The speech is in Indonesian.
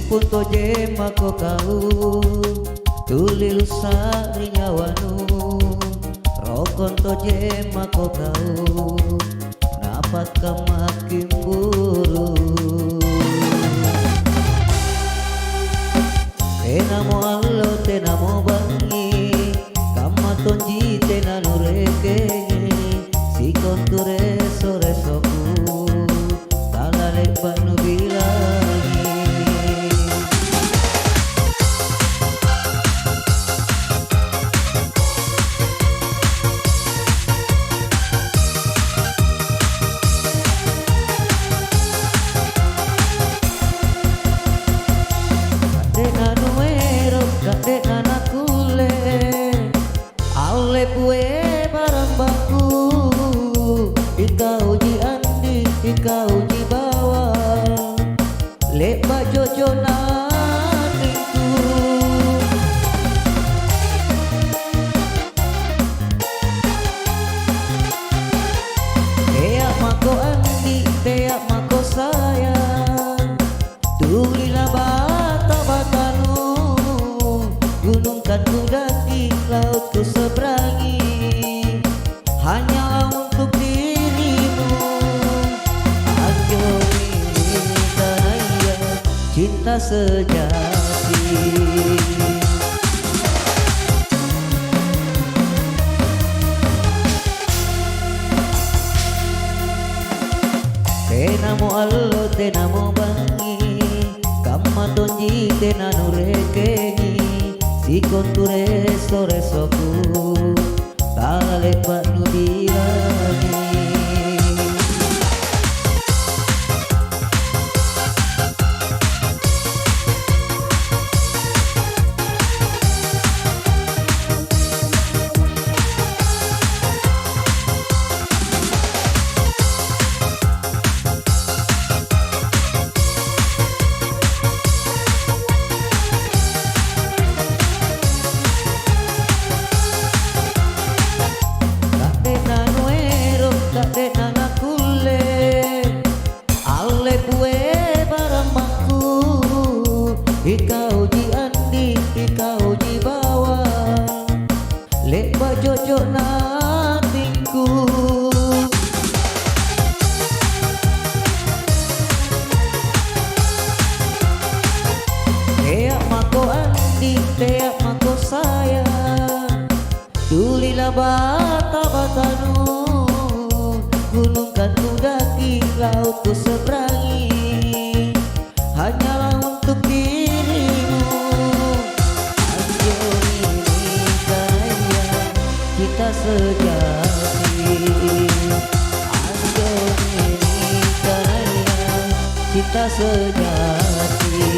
punto jema ko kau tulil sari nyawanu rokon to jema ko kau napat kamakin buru tenamo allo tenamo bangi kamaton ji tenanu reke si konture sore soku talale panu bilangi Kade nana kule ale pue barang baku ika uji andi ika uji bawa leba jojo naninku teak mako andi teak mako sayang tulilah bata batanu gunung kan ku daki, laut ku seberangi hanya untuk dirimu. Ayo ini karena cinta sejati. Tenamo allo tenamo bangi kamaton ji tenanu rekengi si konture sore soku talale panu bilangi kade nana kule ale kue barang baku ika uji andi ika uji bawa leba jojo natinku teak mako andi teak mako sayang tulilah bata batanu gunung kan ku daki, laut ku seberangi hanyalah untuk dirimu. Ayo ini karena kita sejati. Ayo ini karena kita sejati.